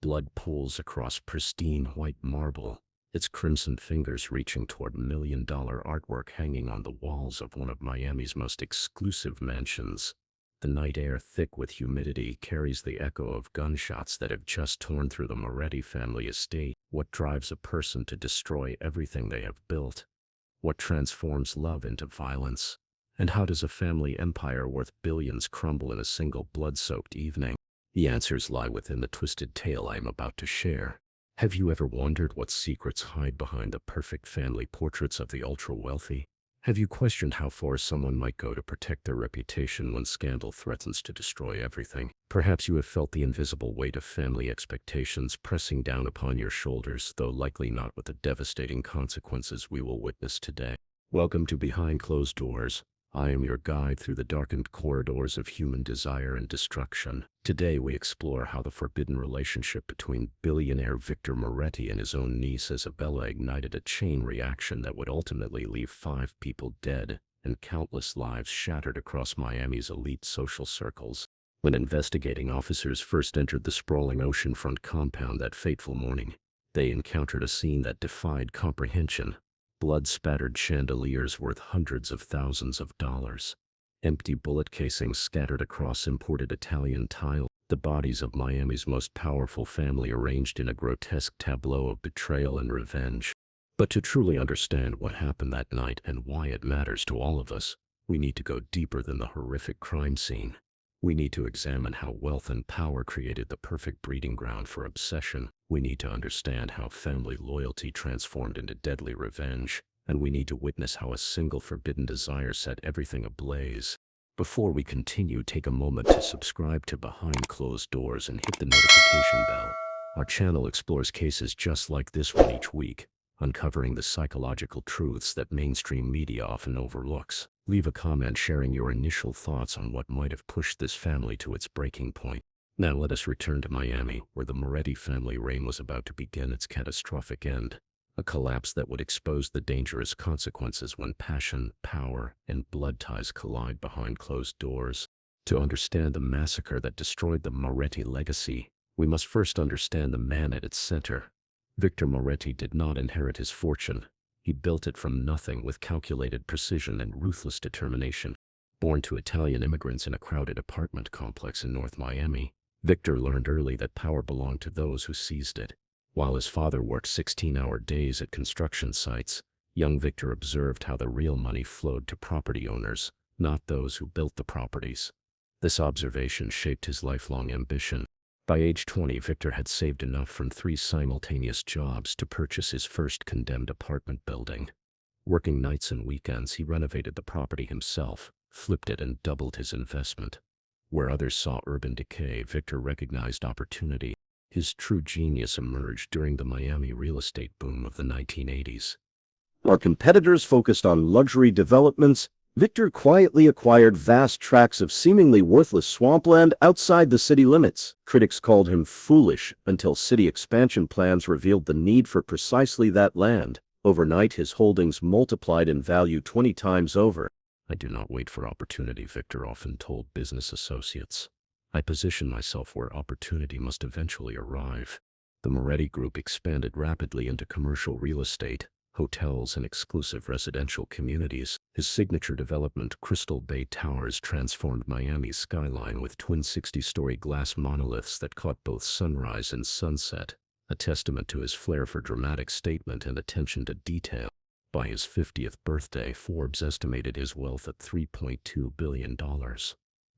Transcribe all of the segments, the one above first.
blood pools across pristine white marble, its crimson fingers reaching toward million-dollar artwork hanging on the walls of one of Miami's most exclusive mansions. The night air, thick with humidity, carries the echo of gunshots that have just torn through the Moretti family estate. What drives a person to destroy everything they have built? What transforms love into violence? And how does a family empire worth billions crumble in a single blood-soaked evening? The answers lie within the twisted tale I am about to share. Have you ever wondered what secrets hide behind the perfect family portraits of the ultra-wealthy? Have you questioned how far someone might go to protect their reputation when scandal threatens to destroy everything? Perhaps you have felt the invisible weight of family expectations pressing down upon your shoulders, though likely not with the devastating consequences we will witness today. Welcome to Behind Closed Doors. I am your guide through the darkened corridors of human desire and destruction. Today we explore how the forbidden relationship between billionaire Victor Moretti and his own niece Isabella ignited a chain reaction that would ultimately leave 5 people dead and countless lives shattered across Miami's elite social circles. When investigating officers first entered the sprawling oceanfront compound that fateful morning, they encountered a scene that defied comprehension. Blood-spattered chandeliers worth hundreds of thousands of dollars. Empty bullet casings scattered across imported Italian tile. The bodies of Miami's most powerful family arranged in a grotesque tableau of betrayal and revenge. But to truly understand what happened that night and why it matters to all of us, we need to go deeper than the horrific crime scene. We need to examine how wealth and power created the perfect breeding ground for obsession. We need to understand how family loyalty transformed into deadly revenge. And we need to witness how a single forbidden desire set everything ablaze. Before we continue, take a moment to subscribe to Behind Closed Doors and hit the notification bell. Our channel explores cases just like this one each week, uncovering the psychological truths that mainstream media often overlooks. Leave a comment sharing your initial thoughts on what might have pushed this family to its breaking point. Now let us return to Miami, where the Moretti family reign was about to begin its catastrophic end. A collapse that would expose the dangerous consequences when passion, power, and blood ties collide behind closed doors. To understand the massacre that destroyed the Moretti legacy, we must first understand the man at its center. Victor Moretti did not inherit his fortune. He built it from nothing with calculated precision and ruthless determination. Born to Italian immigrants in a crowded apartment complex in North Miami, Victor learned early that power belonged to those who seized it. While his father worked 16-hour days at construction sites, young Victor observed how the real money flowed to property owners, not those who built the properties. This observation shaped his lifelong ambition. By age 20, Victor had saved enough from 3 simultaneous jobs to purchase his first condemned apartment building. Working nights and weekends, he renovated the property himself, flipped it, and doubled his investment. Where others saw urban decay, Victor recognized opportunity. His true genius emerged during the Miami real estate boom of the 1980s. While competitors focused on luxury developments, Victor quietly acquired vast tracts of seemingly worthless swampland outside the city limits. Critics called him foolish until city expansion plans revealed the need for precisely that land. Overnight, his holdings multiplied in value 20 times over. "I do not wait for opportunity," Victor often told business associates. "I position myself where opportunity must eventually arrive." The Moretti Group expanded rapidly into commercial real estate, hotels, and exclusive residential communities. His signature development, Crystal Bay Towers, transformed Miami's skyline with twin 60-story glass monoliths that caught both sunrise and sunset, a testament to his flair for dramatic statement and attention to detail. By his 50th birthday, Forbes estimated his wealth at $3.2 billion.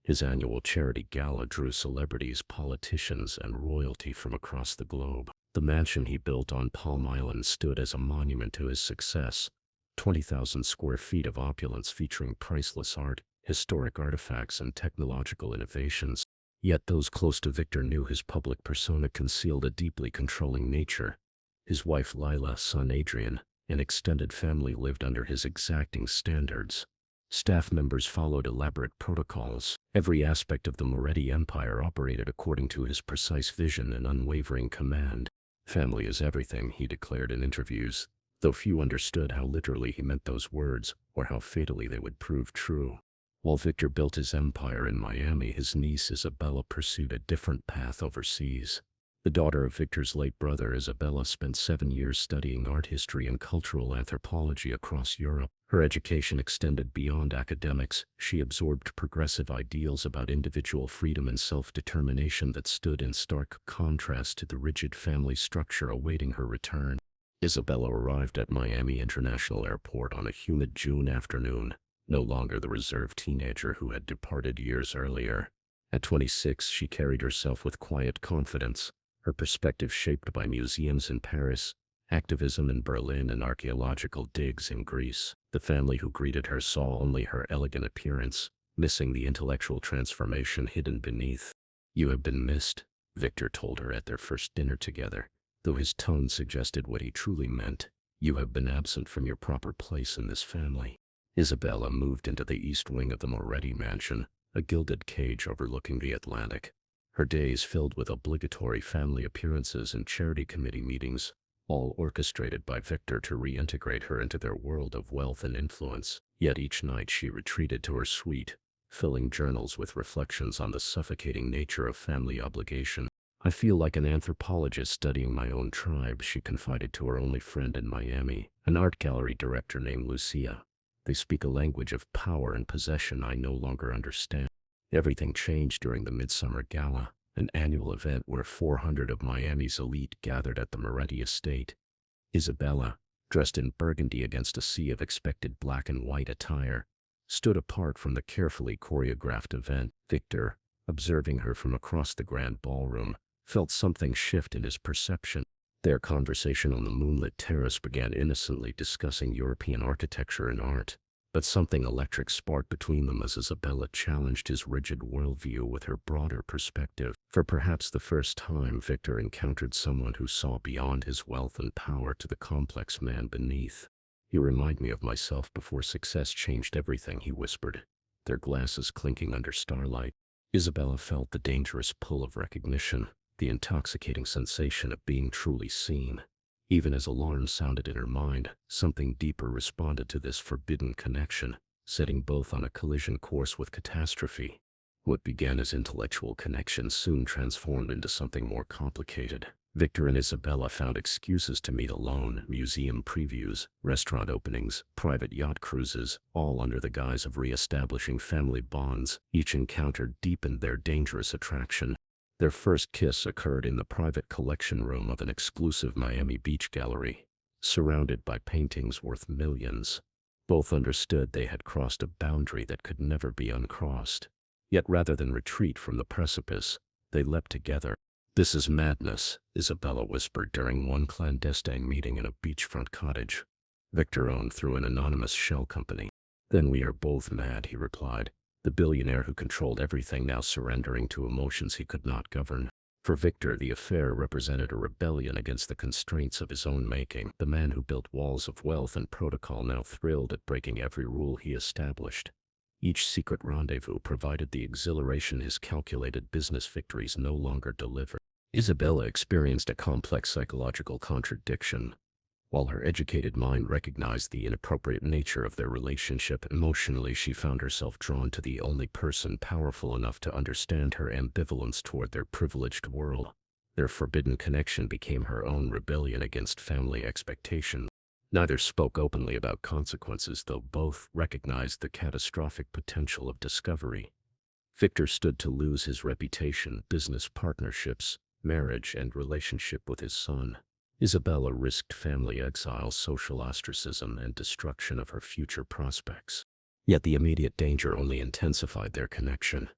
His annual charity gala drew celebrities, politicians, and royalty from across the globe. The mansion he built on Palm Island stood as a monument to his success. 20,000 square feet of opulence featuring priceless art, historic artifacts, and technological innovations. Yet those close to Victor knew his public persona concealed a deeply controlling nature. His wife Lila, son Adrian, and extended family lived under his exacting standards. Staff members followed elaborate protocols. Every aspect of the Moretti empire operated according to his precise vision and unwavering command. "Family is everything," he declared in interviews, though few understood how literally he meant those words or how fatally they would prove true. While Victor built his empire in Miami, his niece Isabella pursued a different path overseas. The daughter of Victor's late brother, Isabella, spent 7 years studying art history and cultural anthropology across Europe. Her education extended beyond academics. She absorbed progressive ideals about individual freedom and self-determination that stood in stark contrast to the rigid family structure awaiting her return. Isabella arrived at Miami International Airport on a humid June afternoon, no longer the reserved teenager who had departed years earlier. At 26, she carried herself with quiet confidence, her perspective shaped by museums in Paris, activism in Berlin, and archaeological digs in Greece. The family who greeted her saw only her elegant appearance, missing the intellectual transformation hidden beneath. "You have been missed," Victor told her at their first dinner together, though his tone suggested what he truly meant. "You have been absent from your proper place in this family." Isabella moved into the east wing of the Moretti mansion, a gilded cage overlooking the Atlantic. Her days filled with obligatory family appearances and charity committee meetings, all orchestrated by Victor to reintegrate her into their world of wealth and influence. Yet each night she retreated to her suite, filling journals with reflections on the suffocating nature of family obligation. "I feel like an anthropologist studying my own tribe," she confided to her only friend in Miami, an art gallery director named Lucia. "They speak a language of power and possession I no longer understand." Everything changed during the Midsummer Gala, an annual event where 400 of Miami's elite gathered at the Moretti estate. Isabella, dressed in burgundy against a sea of expected black and white attire, stood apart from the carefully choreographed event. Victor, observing her from across the grand ballroom, felt something shift in his perception. Their conversation on the moonlit terrace began innocently discussing European architecture and art, but something electric sparked between them as Isabella challenged his rigid worldview with her broader perspective. For perhaps the first time, Victor encountered someone who saw beyond his wealth and power to the complex man beneath. "You remind me of myself before success changed everything," he whispered, their glasses clinking under starlight. Isabella felt the dangerous pull of recognition, the intoxicating sensation of being truly seen. Even as alarms sounded in her mind, something deeper responded to this forbidden connection, setting both on a collision course with catastrophe. What began as intellectual connection soon transformed into something more complicated. Victor and Isabella found excuses to meet alone: museum previews, restaurant openings, private yacht cruises, all under the guise of re-establishing family bonds. Each encounter deepened their dangerous attraction. Their first kiss occurred in the private collection room of an exclusive Miami Beach gallery, surrounded by paintings worth millions. Both understood they had crossed a boundary that could never be uncrossed. Yet rather than retreat from the precipice, they leapt together. "This is madness," Isabella whispered during one clandestine meeting in a beachfront cottage Victor owned through an anonymous shell company. "Then we are both mad," he replied, the billionaire who controlled everything now surrendering to emotions he could not govern. For Victor, the affair represented a rebellion against the constraints of his own making. The man who built walls of wealth and protocol now thrilled at breaking every rule he established. Each secret rendezvous provided the exhilaration his calculated business victories no longer delivered. Isabella experienced a complex psychological contradiction. While her educated mind recognized the inappropriate nature of their relationship, emotionally she found herself drawn to the only person powerful enough to understand her ambivalence toward their privileged world. Their forbidden connection became her own rebellion against family expectation. Neither spoke openly about consequences, though both recognized the catastrophic potential of discovery. Victor stood to lose his reputation, business partnerships, marriage, and relationship with his son. Isabella risked family exile, social ostracism, and destruction of her future prospects. Yet the immediate danger only intensified their connection.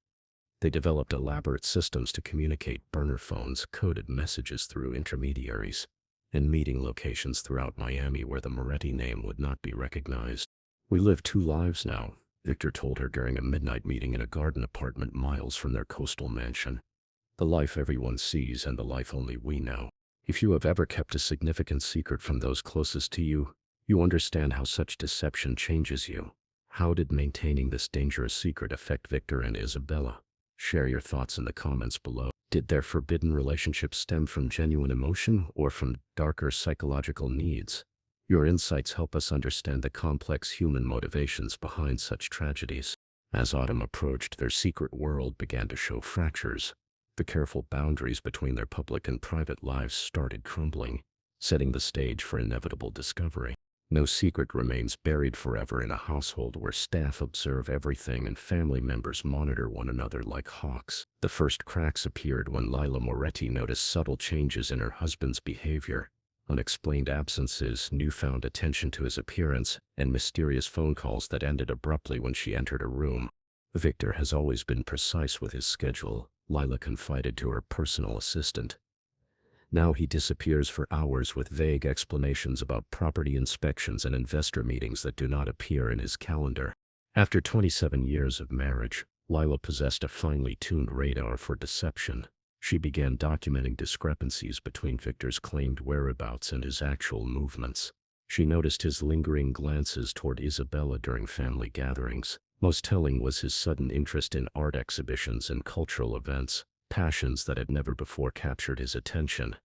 They developed elaborate systems to communicate: burner phones, coded messages through intermediaries, and meeting locations throughout Miami where the Moretti name would not be recognized. "We live two lives now," Victor told her during a midnight meeting in a garden apartment miles from their coastal mansion. "The life everyone sees and the life only we know. If you have ever kept a significant secret from those closest to you, you understand how such deception changes you." How did maintaining this dangerous secret affect Victor and Isabella? Share your thoughts in the comments below. Did their forbidden relationship stem from genuine emotion or from darker psychological needs? Your insights help us understand the complex human motivations behind such tragedies. As autumn approached, their secret world began to show fractures. The careful boundaries between their public and private lives started crumbling, setting the stage for inevitable discovery. No secret remains buried forever in a household where staff observe everything and family members monitor one another like hawks. The first cracks appeared when Lila Moretti noticed subtle changes in her husband's behavior, unexplained absences, newfound attention to his appearance, and mysterious phone calls that ended abruptly when she entered a room. Victor has always been precise with his schedule, Lila confided to her personal assistant. Now he disappears for hours with vague explanations about property inspections and investor meetings that do not appear in his calendar. After 27 years of marriage, Lila possessed a finely tuned radar for deception. She began documenting discrepancies between Victor's claimed whereabouts and his actual movements. She noticed his lingering glances toward Isabella during family gatherings. Most telling was his sudden interest in art exhibitions and cultural events, passions that had never before captured his attention.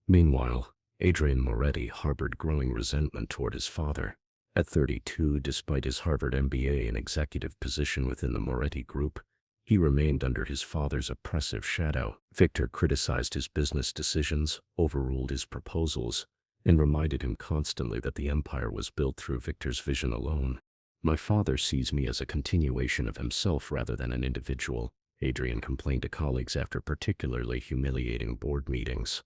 Meanwhile, Adrian Moretti harbored growing resentment toward his father. At 32, despite his Harvard MBA and executive position within the Moretti Group, he remained under his father's oppressive shadow. Victor criticized his business decisions, overruled his proposals, and reminded him constantly that the empire was built through Victor's vision alone. "My father sees me as a continuation of himself rather than an individual," Adrian complained to colleagues after particularly humiliating board meetings.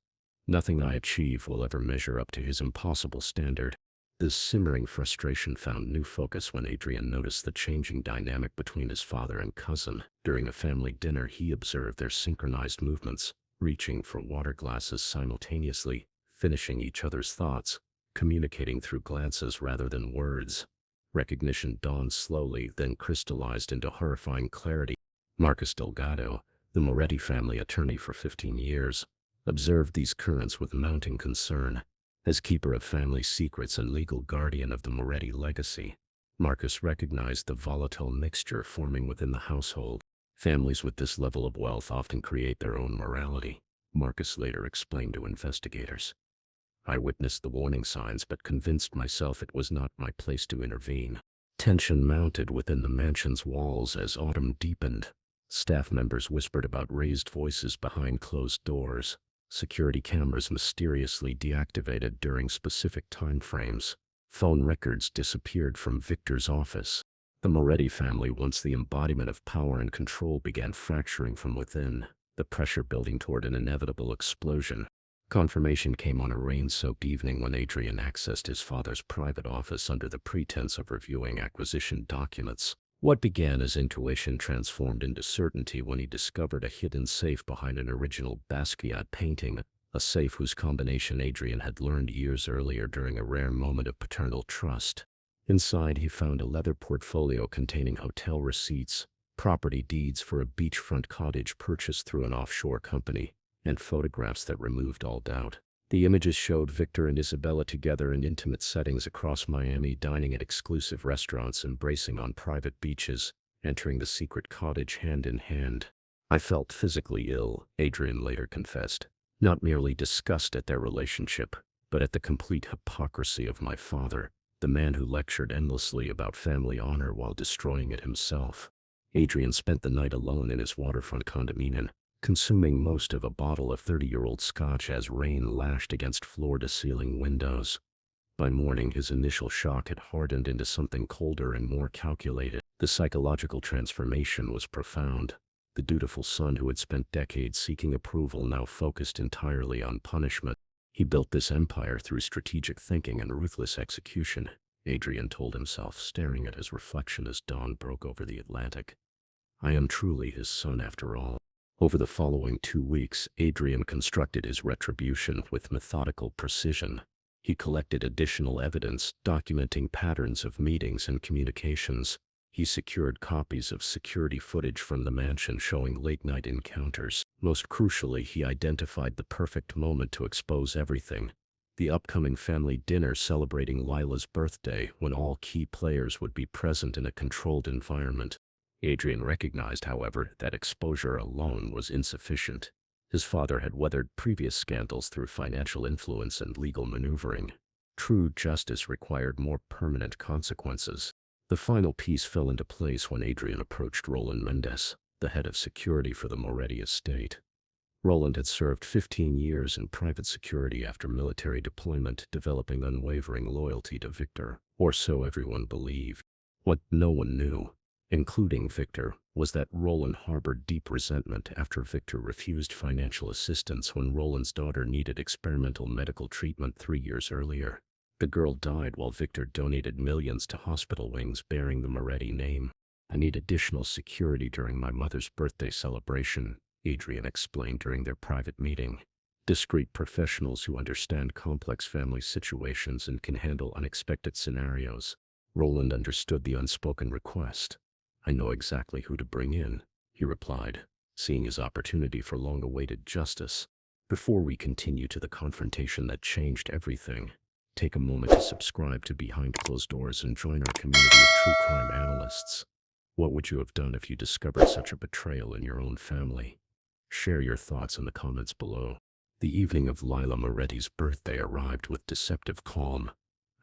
"Nothing I achieve will ever measure up to his impossible standard." This simmering frustration found new focus when Adrian noticed the changing dynamic between his father and cousin. During a family dinner, he observed their synchronized movements, reaching for water glasses simultaneously, finishing each other's thoughts, communicating through glances rather than words. Recognition dawned slowly, then crystallized into horrifying clarity. Marcus Delgado, the Moretti family attorney for 15 years, observed these currents with mounting concern. As keeper of family secrets and legal guardian of the Moretti legacy, Marcus recognized the volatile mixture forming within the household. Families with this level of wealth often create their own morality, Marcus later explained to investigators. "I witnessed the warning signs but convinced myself it was not my place to intervene." Tension mounted within the mansion's walls as autumn deepened. Staff members whispered about raised voices behind closed doors. Security cameras mysteriously deactivated during specific time frames. Phone records disappeared from Victor's office. The Moretti family, once the embodiment of power and control, began fracturing from within, the pressure building toward an inevitable explosion. Confirmation came on a rain-soaked evening when Adrian accessed his father's private office under the pretense of reviewing acquisition documents. What began as intuition transformed into certainty when he discovered a hidden safe behind an original Basquiat painting, a safe whose combination Adrian had learned years earlier during a rare moment of paternal trust. Inside, he found a leather portfolio containing hotel receipts, property deeds for a beachfront cottage purchased through an offshore company, and photographs that removed all doubt. The images showed Victor and Isabella together in intimate settings across Miami, dining at exclusive restaurants, embracing on private beaches, entering the secret cottage hand in hand. "I felt physically ill," Adrian later confessed, "not merely disgust at their relationship, but at the complete hypocrisy of my father, the man who lectured endlessly about family honor while destroying it himself." Adrian spent the night alone in his waterfront condominium, consuming most of a bottle of 30-year-old scotch as rain lashed against floor-to-ceiling windows. By morning, his initial shock had hardened into something colder and more calculated. The psychological transformation was profound. The dutiful son who had spent decades seeking approval now focused entirely on punishment. "He built this empire through strategic thinking and ruthless execution," Adrian told himself, staring at his reflection as dawn broke over the Atlantic. "I am truly his son after all." Over the following 2 weeks, Adrian constructed his retribution with methodical precision. He collected additional evidence, documenting patterns of meetings and communications. He secured copies of security footage from the mansion showing late-night encounters. Most crucially, he identified the perfect moment to expose everything: the upcoming family dinner celebrating Lila's birthday, when all key players would be present in a controlled environment. Adrian recognized, however, that exposure alone was insufficient. His father had weathered previous scandals through financial influence and legal maneuvering. True justice required more permanent consequences. The final piece fell into place when Adrian approached Roland Mendez, the head of security for the Moretti estate. Roland had served 15 years in private security after military deployment, developing unwavering loyalty to Victor, or so everyone believed. What no one knew, including Victor, was that Roland harbored deep resentment after Victor refused financial assistance when Roland's daughter needed experimental medical treatment 3 years earlier. The girl died while Victor donated millions to hospital wings bearing the Moretti name. "I need additional security during my mother's birthday celebration," Adrian explained during their private meeting. Discreet professionals who understand complex family situations and can handle unexpected scenarios. Roland understood the unspoken request. "I know exactly who to bring in," he replied, seeing his opportunity for long-awaited justice. Before we continue to the confrontation that changed everything, take a moment to subscribe to Behind Closed Doors and join our community of true crime analysts. What would you have done if you discovered such a betrayal in your own family? Share your thoughts in the comments below. The evening of Lila Moretti's birthday arrived with deceptive calm.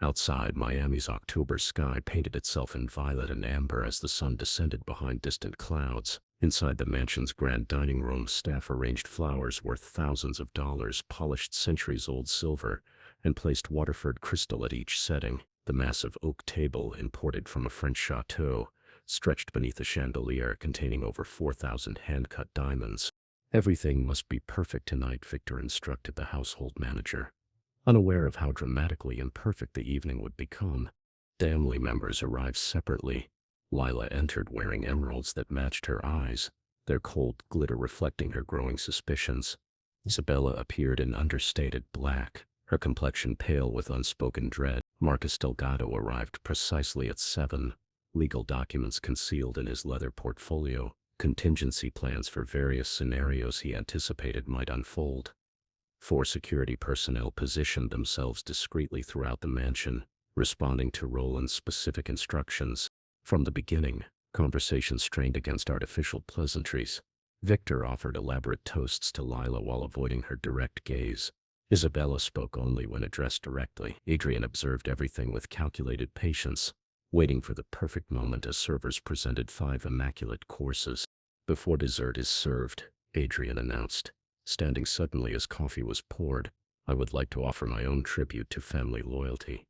Outside, Miami's October sky painted itself in violet and amber as the sun descended behind distant clouds. Inside the mansion's grand dining room, staff arranged flowers worth thousands of dollars, polished centuries-old silver, and placed Waterford crystal at each setting. The massive oak table, imported from a French chateau, stretched beneath a chandelier containing over 4,000 hand-cut diamonds. "Everything must be perfect tonight," Victor instructed the household manager. Unaware of how dramatically imperfect the evening would become, family members arrived separately. Lila entered wearing emeralds that matched her eyes, their cold glitter reflecting her growing suspicions. Isabella appeared in understated black, her complexion pale with unspoken dread. Marcus Delgado arrived precisely at 7, legal documents concealed in his leather portfolio, contingency plans for various scenarios he anticipated might unfold. 4 security personnel positioned themselves discreetly throughout the mansion, responding to Roland's specific instructions. From the beginning, conversation strained against artificial pleasantries. Victor offered elaborate toasts to Lila while avoiding her direct gaze. Isabella spoke only when addressed directly. Adrian observed everything with calculated patience, waiting for the perfect moment as servers presented 5 immaculate courses. "Before dessert is served," Adrian announced, standing suddenly as coffee was poured, "I would like to offer my own tribute to family loyalty."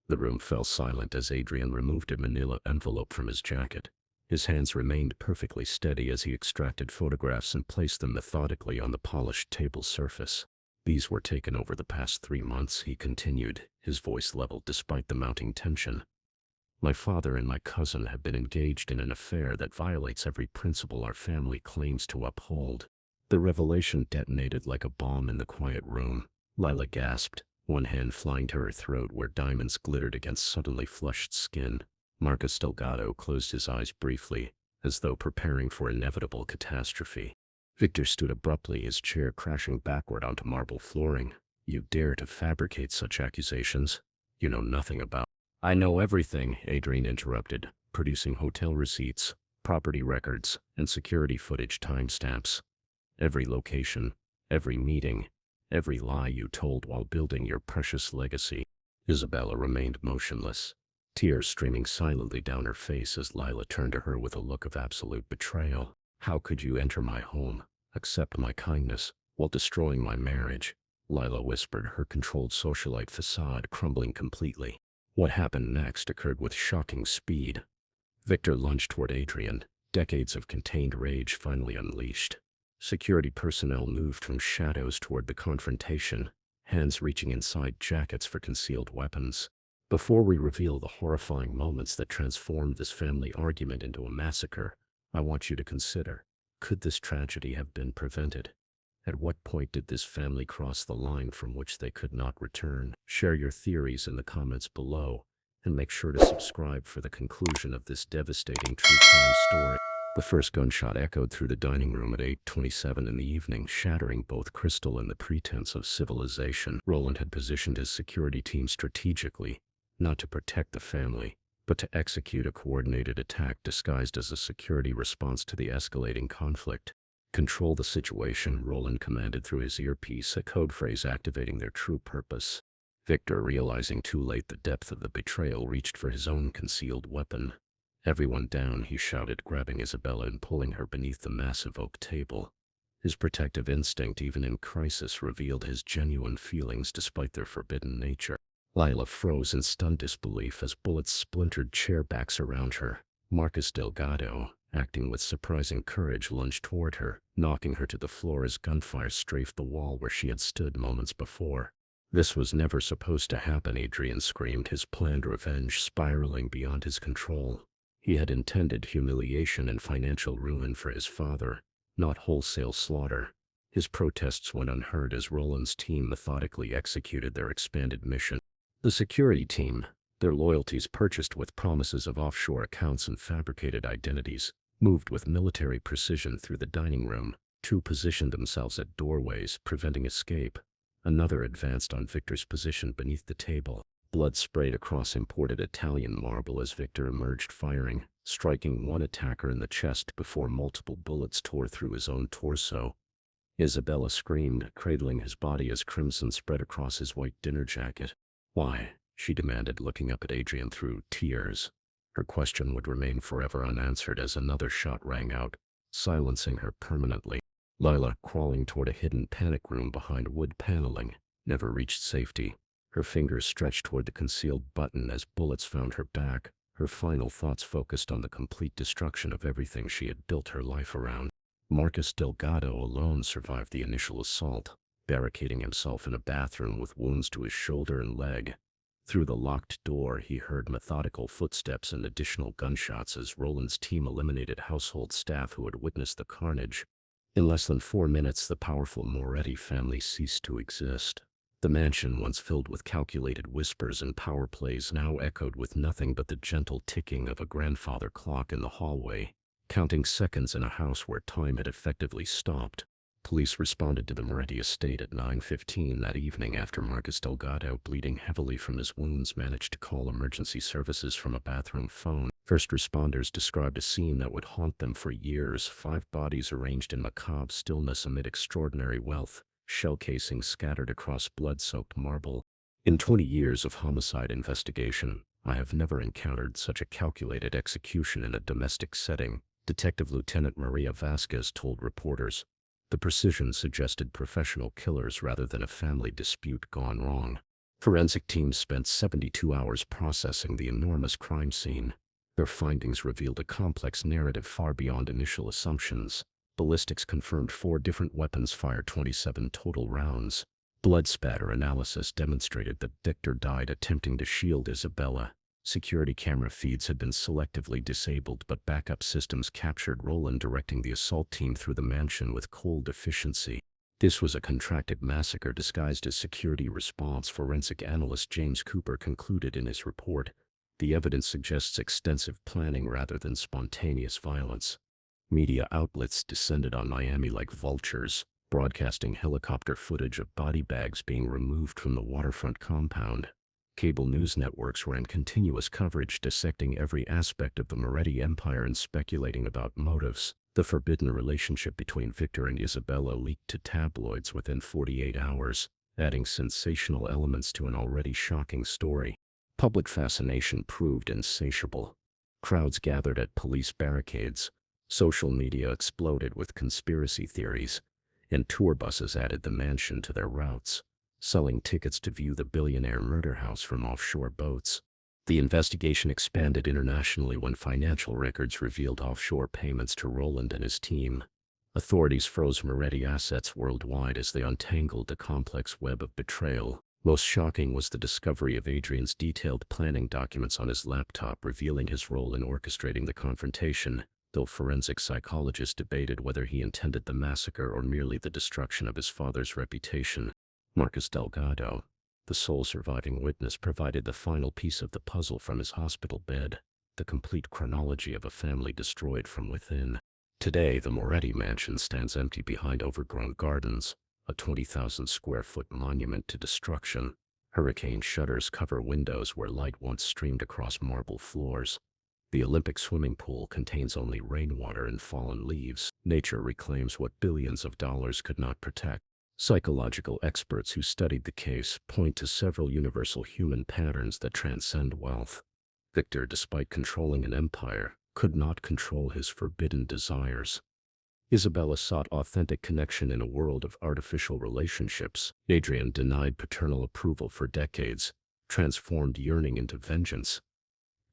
The room fell silent as Adrian removed a manila envelope from his jacket. His hands remained perfectly steady as he extracted photographs and placed them methodically on the polished table surface. "These were taken over the past 3 months," he continued, his voice leveled despite the mounting tension. "My father and my cousin have been engaged in an affair that violates every principle our family claims to uphold." The revelation detonated like a bomb in the quiet room. Lila gasped, one hand flying to her throat where diamonds glittered against suddenly flushed skin. Marcus Delgado closed his eyes briefly, as though preparing for inevitable catastrophe. Victor stood abruptly, his chair crashing backward onto marble flooring. "You dare to fabricate such accusations? You know nothing about—" "I know everything," Adrian interrupted, producing hotel receipts, property records, and security footage timestamps. "Every location, every meeting, every lie you told while building your precious legacy." Isabella remained motionless, tears streaming silently down her face as Lila turned to her with a look of absolute betrayal. "How could you enter my home, accept my kindness, while destroying my marriage?" Lila whispered, her controlled socialite facade crumbling completely. What happened next occurred with shocking speed. Victor lunged toward Adrian, decades of contained rage finally unleashed. Security personnel moved from shadows toward the confrontation, hands reaching inside jackets for concealed weapons. Before we reveal the horrifying moments that transformed this family argument into a massacre, I want you to consider, could this tragedy have been prevented? At what point did this family cross the line from which they could not return? Share your theories in the comments below, and make sure to subscribe for the conclusion of this devastating true crime story. The first gunshot echoed through the dining room at 8:27 in the evening, shattering both Crystal and the pretense of civilization. Roland had positioned his security team strategically, not to protect the family, but to execute a coordinated attack disguised as a security response to the escalating conflict. "Control the situation," Roland commanded through his earpiece, a code phrase activating their true purpose. Victor, realizing too late the depth of the betrayal, reached for his own concealed weapon. "Everyone down," he shouted, grabbing Isabella and pulling her beneath the massive oak table. His protective instinct, even in crisis, revealed his genuine feelings despite their forbidden nature. Lila froze in stunned disbelief as bullets splintered chair backs around her. Marcus Delgado, acting with surprising courage, lunged toward her, knocking her to the floor as gunfire strafed the wall where she had stood moments before. This was never supposed to happen, Adrian screamed, his planned revenge spiraling beyond his control. He had intended humiliation and financial ruin for his father, not wholesale slaughter. His protests went unheard as Roland's team methodically executed their expanded mission. The security team, their loyalties purchased with promises of offshore accounts and fabricated identities, moved with military precision through the dining room. Two positioned themselves at doorways, preventing escape. Another advanced on Victor's position beneath the table. Blood sprayed across imported Italian marble as Victor emerged, firing, striking one attacker in the chest before multiple bullets tore through his own torso. Isabella screamed, cradling his body as crimson spread across his white dinner jacket. "Why?" she demanded, looking up at Adrian through tears. Her question would remain forever unanswered as another shot rang out, silencing her permanently. Lila, crawling toward a hidden panic room behind wood paneling, never reached safety. Her fingers stretched toward the concealed button as bullets found her back, her final thoughts focused on the complete destruction of everything she had built her life around. Marcus Delgado alone survived the initial assault, barricading himself in a bathroom with wounds to his shoulder and leg. Through the locked door, he heard methodical footsteps and additional gunshots as Roland's team eliminated household staff who had witnessed the carnage. In less than 4 minutes, the powerful Moretti family ceased to exist. The mansion, once filled with calculated whispers and power plays, now echoed with nothing but the gentle ticking of a grandfather clock in the hallway, counting seconds in a house where time had effectively stopped. Police responded to the Moretti estate at 9:15 that evening after Marcus Delgado, bleeding heavily from his wounds, managed to call emergency services from a bathroom phone. First responders described a scene that would haunt them for years: 5 bodies arranged in macabre stillness amid extraordinary wealth, shell casings scattered across blood-soaked marble. In 20 years of homicide investigation, I have never encountered such a calculated execution in a domestic setting, Detective Lieutenant Maria Vasquez told reporters. The precision suggested professional killers rather than a family dispute gone wrong. Forensic teams spent 72 hours processing the enormous crime scene. Their findings revealed a complex narrative far beyond initial assumptions. Ballistics confirmed 4 different weapons fired 27 total rounds. Blood spatter analysis demonstrated that Victor died attempting to shield Isabella. Security camera feeds had been selectively disabled, but backup systems captured Roland directing the assault team through the mansion with cold efficiency. This was a contracted massacre disguised as security response, forensic analyst James Cooper concluded in his report. The evidence suggests extensive planning rather than spontaneous violence. Media outlets descended on Miami like vultures, broadcasting helicopter footage of body bags being removed from the waterfront compound. Cable news networks ran continuous coverage dissecting every aspect of the Moretti empire and speculating about motives. The forbidden relationship between Victor and Isabella leaked to tabloids within 48 hours, adding sensational elements to an already shocking story. Public fascination proved insatiable. Crowds gathered at police barricades. Social media exploded with conspiracy theories, and tour buses added the mansion to their routes, selling tickets to view the Billionaire murder house from offshore boats. The investigation expanded internationally when financial records revealed offshore payments to Roland and his team. Authorities froze Moretti assets worldwide as they untangled the complex web of betrayal. Most shocking was the discovery of Adrian's detailed planning documents on his laptop revealing his role in orchestrating the confrontation, though forensic psychologists debated whether he intended the massacre or merely the destruction of his father's reputation. Marcus Delgado, the sole surviving witness, provided the final piece of the puzzle from his hospital bed, the complete chronology of a family destroyed from within. Today, the Moretti mansion stands empty behind overgrown gardens, a 20,000-square-foot monument to destruction. Hurricane shutters cover windows where light once streamed across marble floors. The Olympic swimming pool contains only rainwater and fallen leaves. Nature reclaims what billions of dollars could not protect. Psychological experts who studied the case point to several universal human patterns that transcend wealth. Victor, despite controlling an empire, could not control his forbidden desires. Isabella sought authentic connection in a world of artificial relationships. Adrian denied paternal approval for decades, transformed yearning into vengeance.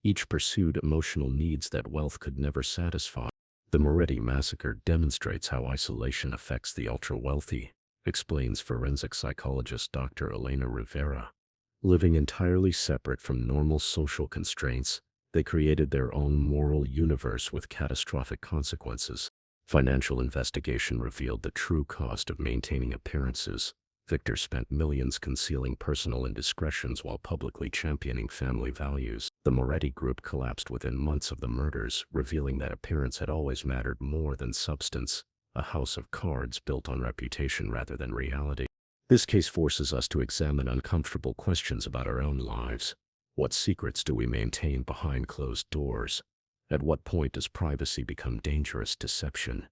Each pursued emotional needs that wealth could never satisfy. The Moretti massacre demonstrates how isolation affects the ultra-wealthy, explains forensic psychologist Dr. Elena Rivera. Living entirely separate from normal social constraints, they created their own moral universe with catastrophic consequences. Financial investigation revealed the true cost of maintaining appearances. Victor spent millions concealing personal indiscretions while publicly championing family values. The Moretti group collapsed within months of the murders, revealing that appearance had always mattered more than substance, a house of cards built on reputation rather than reality. This case forces us to examine uncomfortable questions about our own lives. What secrets do we maintain behind closed doors? At what point does privacy become dangerous deception?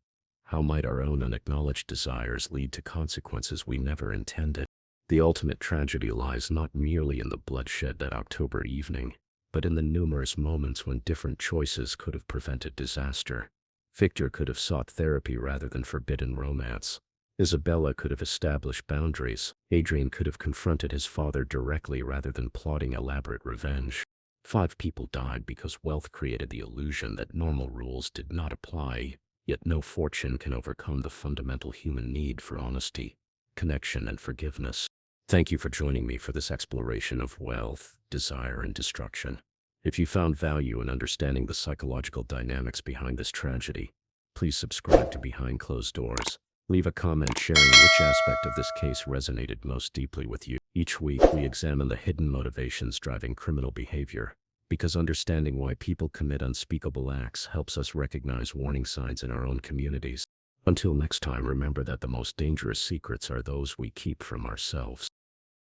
How might our own unacknowledged desires lead to consequences we never intended? The ultimate tragedy lies not merely in the bloodshed that October evening, but in the numerous moments when different choices could have prevented disaster. Victor could have sought therapy rather than forbidden romance. Isabella could have established boundaries. Adrian could have confronted his father directly rather than plotting elaborate revenge. 5 people died because wealth created the illusion that normal rules did not apply. Yet no fortune can overcome the fundamental human need for honesty, connection, and forgiveness. Thank you for joining me for this exploration of wealth, desire, and destruction. If you found value in understanding the psychological dynamics behind this tragedy, please subscribe to Behind Closed Doors. Leave a comment sharing which aspect of this case resonated most deeply with you. Each week, we examine the hidden motivations driving criminal behavior, because understanding why people commit unspeakable acts helps us recognize warning signs in our own communities. Until next time, remember that the most dangerous secrets are those we keep from ourselves.